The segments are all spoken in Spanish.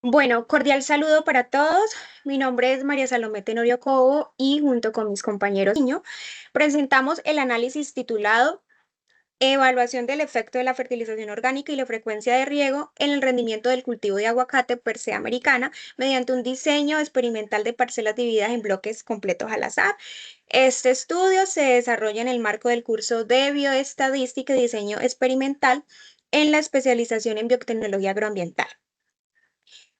Bueno, cordial saludo para todos. Mi nombre es María Salomé Tenorio Cobo y junto con mis compañeros presentamos el análisis titulado Evaluación del efecto de la fertilización orgánica y la frecuencia de riego en el rendimiento del cultivo de aguacate per se americana mediante un diseño experimental de parcelas divididas en bloques completos al azar. Este estudio se desarrolla en el marco del curso de Bioestadística y Diseño Experimental en la especialización en Biotecnología Agroambiental.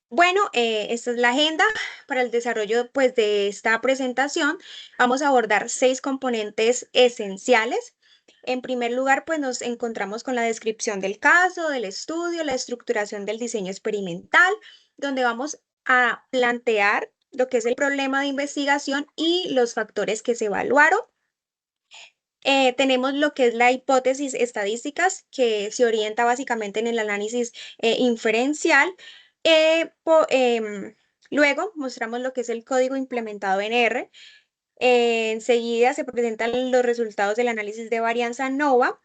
Bueno, esta es la agenda para el desarrollo pues, de esta presentación. Vamos a abordar 6 componentes esenciales. En primer lugar, pues nos encontramos con la descripción del caso, del estudio, la estructuración del diseño experimental, donde vamos a plantear lo que es el problema de investigación y los factores que se evaluaron. Tenemos lo que es la hipótesis estadísticas, que se orienta básicamente en el análisis inferencial. Luego mostramos lo que es el código implementado en R. Enseguida se presentan los resultados del análisis de varianza ANOVA.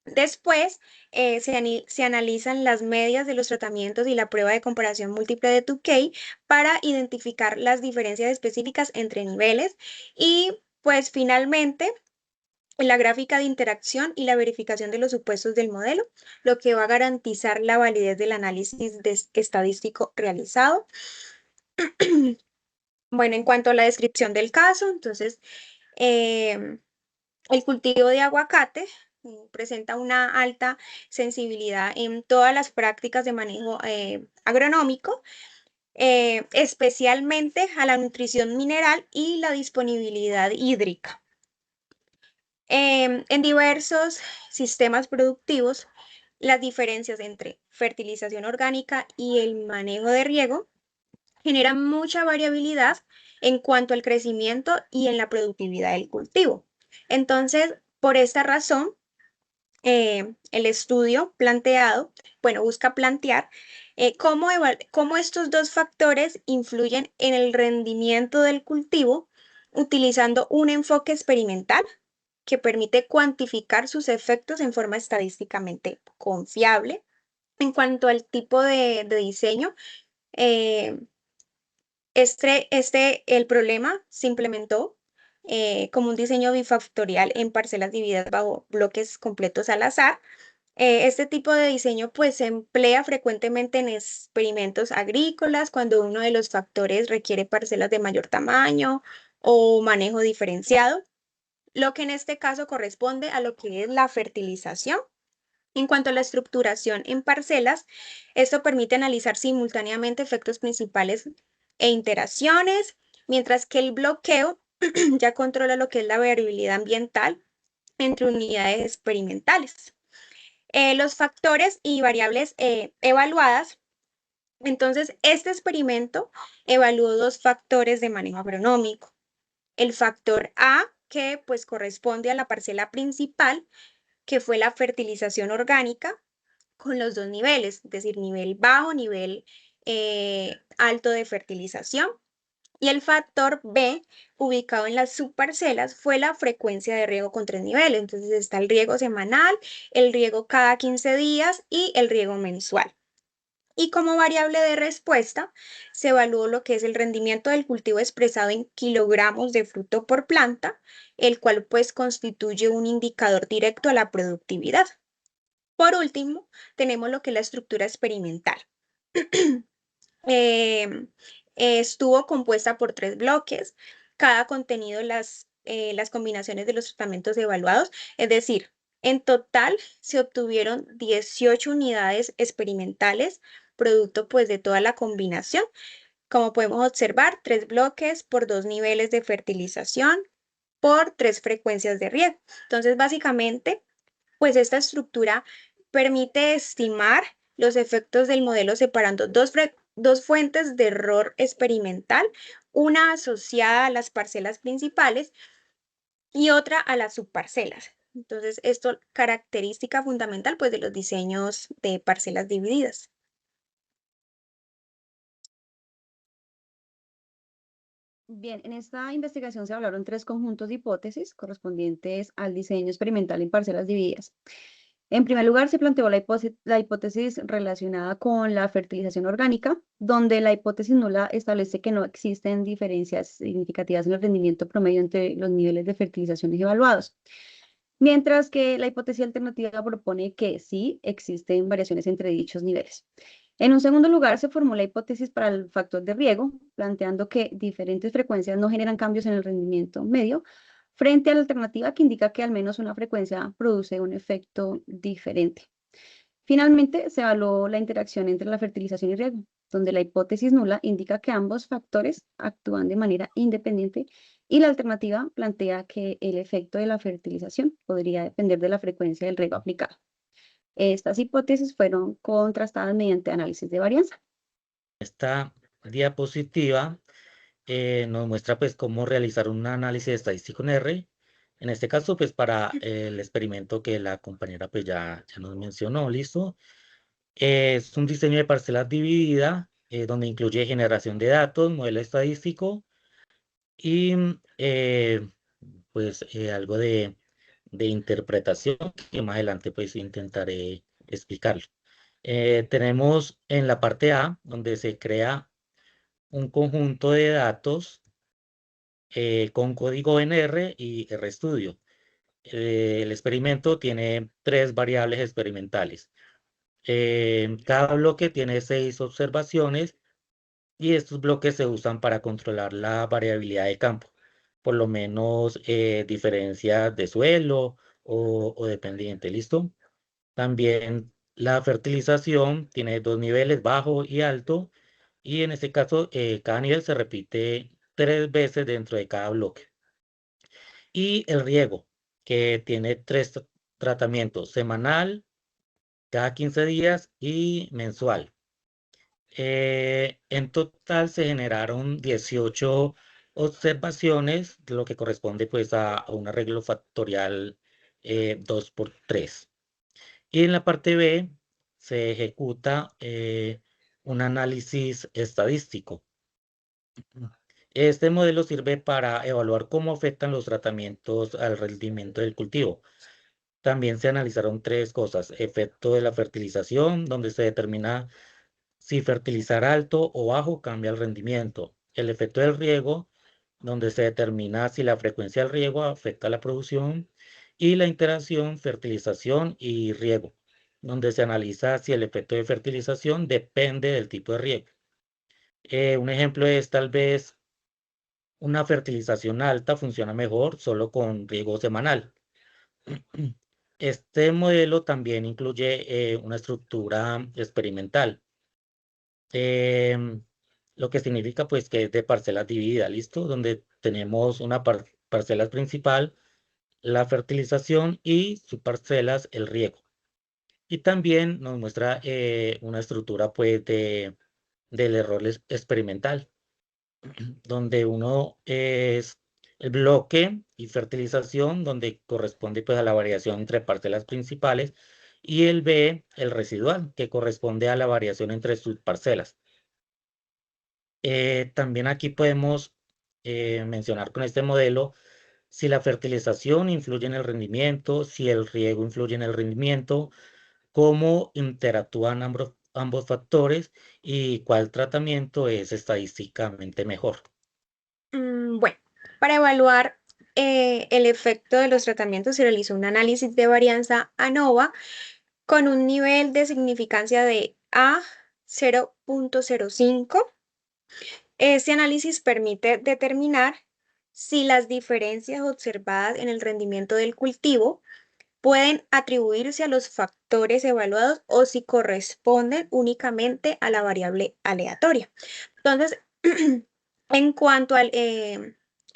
Después se analizan las medias de los tratamientos y la prueba de comparación múltiple de Tukey para identificar las diferencias específicas entre niveles. Y pues finalmente la gráfica de interacción y la verificación de los supuestos del modelo, lo que va a garantizar la validez del análisis estadístico realizado. Bueno, en cuanto a la descripción del caso, entonces, el cultivo de aguacate presenta una alta sensibilidad en todas las prácticas de manejo agronómico, especialmente a la nutrición mineral y la disponibilidad hídrica. En diversos sistemas productivos, las diferencias entre fertilización orgánica y el manejo de riego generan mucha variabilidad en cuanto al crecimiento y en la productividad del cultivo. Entonces, por esta razón, el estudio planteado, bueno, busca plantear cómo estos dos factores influyen en el rendimiento del cultivo utilizando un enfoque experimental que permite cuantificar sus efectos en forma estadísticamente confiable. En cuanto al tipo de diseño, eh, el problema se implementó como un diseño bifactorial en parcelas divididas bajo bloques completos al azar. Este tipo de diseño pues se emplea frecuentemente en experimentos agrícolas cuando uno de los factores requiere parcelas de mayor tamaño o manejo diferenciado, lo que en este caso corresponde a lo que es la fertilización. En cuanto a la estructuración en parcelas, esto permite analizar simultáneamente efectos principales e interacciones, mientras que el bloqueo ya controla lo que es la variabilidad ambiental entre unidades experimentales. Los factores y variables evaluadas. Entonces, este experimento evaluó 2 factores de manejo agronómico. El factor A, que pues corresponde a la parcela principal, que fue la fertilización orgánica, con los 2 niveles, es decir, nivel bajo, nivel alto de fertilización. Y el factor B, ubicado en las subparcelas, fue la frecuencia de riego con 3 niveles. Entonces está el riego semanal, el riego cada 15 días y el riego mensual. Y como variable de respuesta, se evaluó lo que es el rendimiento del cultivo expresado en kilogramos de fruto por planta, el cual pues constituye un indicador directo a la productividad. Por último, tenemos lo que es la estructura experimental. Em, Estuvo compuesta por 3 bloques, cada contenido las combinaciones de los tratamientos evaluados, es decir, en total se obtuvieron 18 unidades experimentales, producto pues de toda la combinación. Como podemos observar, 3 bloques por 2 niveles de fertilización por 3 frecuencias de riego. Entonces, básicamente, pues esta estructura permite estimar los efectos del modelo separando dos fuentes de error experimental, una asociada a las parcelas principales y otra a las subparcelas. Entonces, esto característica fundamental pues de los diseños de parcelas divididas. Bien, en esta investigación se hablaron 3 conjuntos de hipótesis correspondientes al diseño experimental en parcelas divididas. En primer lugar, se planteó la hipótesis relacionada con la fertilización orgánica, donde la hipótesis nula establece que no existen diferencias significativas en el rendimiento promedio entre los niveles de fertilizaciones evaluados. Mientras que la hipótesis alternativa propone que sí existen variaciones entre dichos niveles. En un segundo lugar, se formó la hipótesis para el factor de riego, planteando que diferentes frecuencias no generan cambios en el rendimiento medio, frente a la alternativa que indica que al menos una frecuencia produce un efecto diferente. Finalmente, se evaluó la interacción entre la fertilización y riego, donde la hipótesis nula indica que ambos factores actúan de manera independiente y la alternativa plantea que el efecto de la fertilización podría depender de la frecuencia del riego aplicado. Estas hipótesis fueron contrastadas mediante análisis de varianza. Esta diapositiva nos muestra pues cómo realizar un análisis estadístico en R. En este caso, pues para el experimento que la compañera pues ya nos mencionó, ¿listo? Es un diseño de parcelas dividida, donde incluye generación de datos, modelo estadístico y pues algo de interpretación que más adelante pues intentaré explicarlo. Tenemos en la parte A, donde se crea un conjunto de datos con código en R y RStudio. El experimento tiene 3 variables experimentales. Cada bloque tiene 6 observaciones y estos bloques se usan para controlar la variabilidad de campo, por lo menos diferencias de suelo o de pendiente, ¿listo? También la fertilización tiene 2 niveles, bajo y alto, y en este caso cada nivel se repite 3 veces dentro de cada bloque. Y el riego, que tiene 3 tratamientos: semanal, cada 15 días y mensual. En total se generaron 18 observaciones, lo que corresponde pues a un arreglo factorial 2 por 3. Y en la parte B se ejecuta un análisis estadístico. Este modelo sirve para evaluar cómo afectan los tratamientos al rendimiento del cultivo. También se analizaron 3 cosas: efecto de la fertilización, donde se determina si fertilizar alto o bajo cambia el rendimiento; el efecto del riego, donde se determina si la frecuencia del riego afecta la producción; y la interacción fertilización y riego, donde se analiza si el efecto de fertilización depende del tipo de riego. Un ejemplo es tal vez una fertilización alta funciona mejor solo con riego semanal. Este modelo también incluye una estructura experimental, lo que significa pues que es de parcelas divididas, ¿listo? Donde tenemos una parcela principal, la fertilización, y subparcelas, el riego. Y también nos muestra una estructura pues del error experimental, donde uno es el bloque y fertilización, donde corresponde pues a la variación entre parcelas principales, y el B, el residual, que corresponde a la variación entre subparcelas. También aquí podemos mencionar con este modelo si la fertilización influye en el rendimiento, si el riego influye en el rendimiento, cómo interactúan ambos factores y cuál tratamiento es estadísticamente mejor. Bueno, para evaluar el efecto de los tratamientos se realizó un análisis de varianza ANOVA con un nivel de significancia de A 0.05. Este análisis permite determinar si las diferencias observadas en el rendimiento del cultivo pueden atribuirse a los factores evaluados o si corresponden únicamente a la variable aleatoria. Entonces, en cuanto al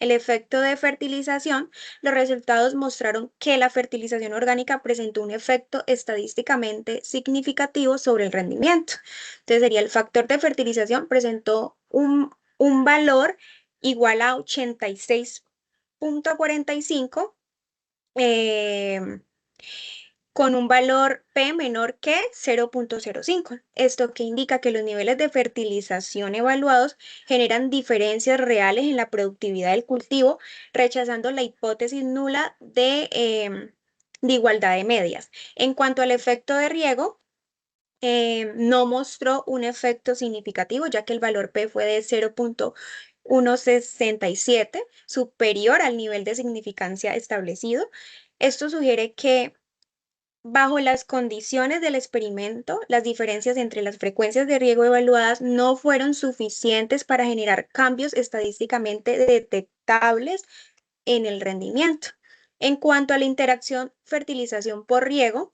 el efecto de fertilización, los resultados mostraron que la fertilización orgánica presentó un efecto estadísticamente significativo sobre el rendimiento. Entonces, sería el factor de fertilización presentó un valor igual a 86.45, con un valor P menor que 0.05. Esto que indica que los niveles de fertilización evaluados generan diferencias reales en la productividad del cultivo, rechazando la hipótesis nula de igualdad de medias. En cuanto al efecto de riego, no mostró un efecto significativo, ya que el valor P fue de 0.167, superior al nivel de significancia establecido. Esto sugiere que bajo las condiciones del experimento, las diferencias entre las frecuencias de riego evaluadas no fueron suficientes para generar cambios estadísticamente detectables en el rendimiento. En cuanto a la interacción fertilización por riego,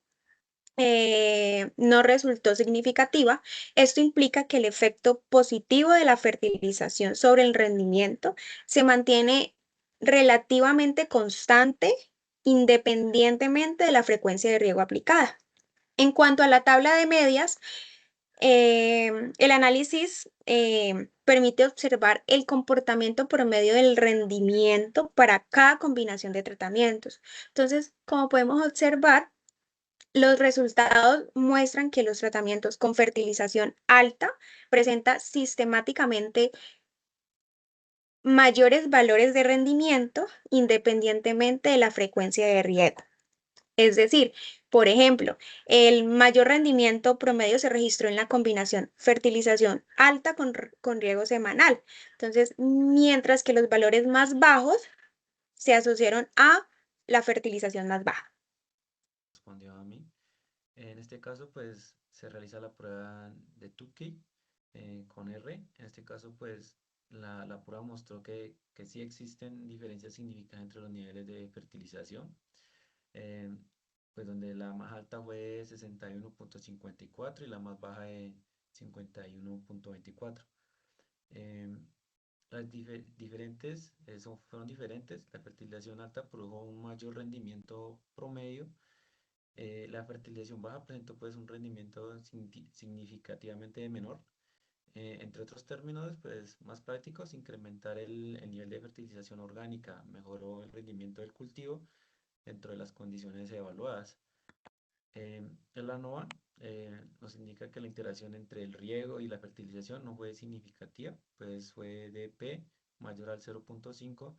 no resultó significativa. Esto implica que el efecto positivo de la fertilización sobre el rendimiento se mantiene relativamente constante independientemente de la frecuencia de riego aplicada. En cuanto a la tabla de medias, el análisis permite observar el comportamiento promedio del rendimiento para cada combinación de tratamientos. Entonces, como podemos observar, los resultados muestran que los tratamientos con fertilización alta presentan sistemáticamente mayores valores de rendimiento independientemente de la frecuencia de riego. Es decir, por ejemplo, el mayor rendimiento promedio se registró en la combinación fertilización alta con riego semanal. Entonces, mientras que los valores más bajos se asociaron a la fertilización más baja. Respondió a mí. En este caso, pues se realiza la prueba de Tukey con R. En este caso, pues la prueba mostró que sí existen diferencias significativas entre los niveles de fertilización, eh, pues donde la más alta fue 61.54 y la más baja de 51.24. Las diferentes fueron diferentes. La fertilización alta produjo un mayor rendimiento promedio. La fertilización baja presentó pues un rendimiento significativamente menor. Entre otros términos pues más prácticos, incrementar el nivel de fertilización orgánica mejoró el rendimiento del cultivo dentro de las condiciones evaluadas. El ANOVA nos indica que la interacción entre el riego y la fertilización no fue significativa, pues fue de P mayor al 0.5,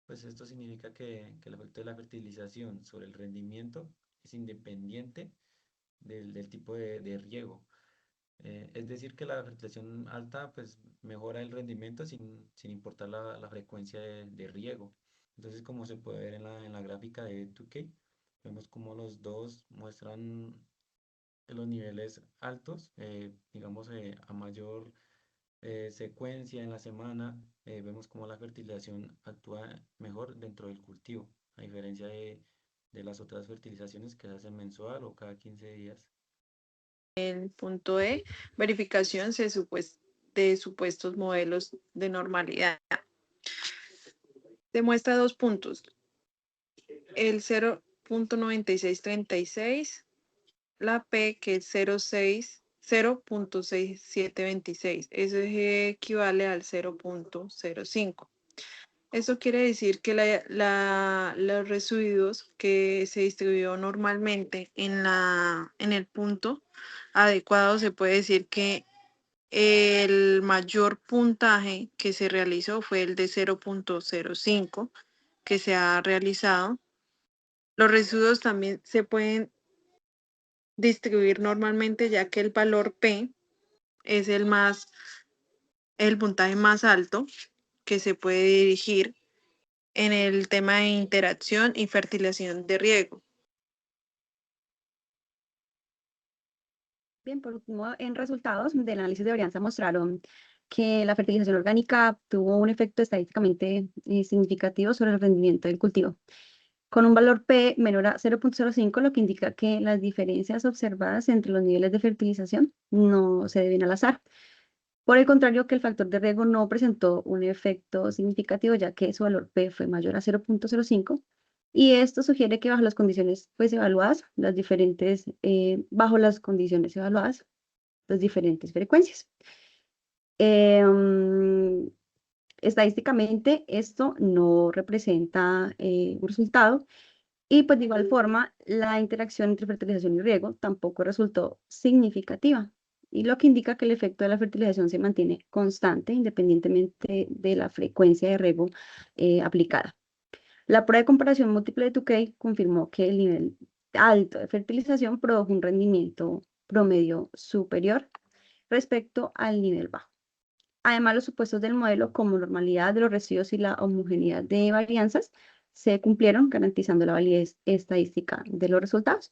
pues esto significa que el efecto de la fertilización sobre el rendimiento es independiente del tipo de riego. Es decir, que la fertilización alta pues mejora el rendimiento sin importar la frecuencia de riego. Entonces, como se puede ver en la gráfica de 2K, vemos como los dos muestran los niveles altos, digamos a mayor secuencia en la semana, vemos como la fertilización actúa mejor dentro del cultivo, a diferencia de las otras fertilizaciones que se hacen mensual o cada 15 días. El punto E, verificación de supuestos modelos de normalidad. Demuestra 2 puntos. El 0.9636, la P que es 0.6726. Eso equivale al 0.05. Esto quiere decir que los residuos que se distribuyó normalmente en el punto adecuado, se puede decir que el mayor puntaje que se realizó fue el de 0.05 que se ha realizado. Los residuos también se pueden distribuir normalmente, ya que el valor P es el puntaje más alto que se puede dirigir en el tema de interacción y fertilización de riego. Bien, por último, en resultados del análisis de varianza mostraron que la fertilización orgánica tuvo un efecto estadísticamente significativo sobre el rendimiento del cultivo, con un valor P menor a 0.05, lo que indica que las diferencias observadas entre los niveles de fertilización no se deben al azar. Por el contrario, que el factor de riego no presentó un efecto significativo, ya que su valor P fue mayor a 0.05, y esto sugiere que bajo las condiciones evaluadas, bajo las condiciones evaluadas, las diferentes frecuencias. Estadísticamente, esto no representa un resultado, y pues de igual forma, la interacción entre fertilización y riego tampoco resultó significativa, y lo que indica que el efecto de la fertilización se mantiene constante independientemente de la frecuencia de riego aplicada. La prueba de comparación múltiple de Tukey confirmó que el nivel alto de fertilización produjo un rendimiento promedio superior respecto al nivel bajo. Además, los supuestos del modelo, como normalidad de los residuos y la homogeneidad de varianzas, se cumplieron, garantizando la validez estadística de los resultados.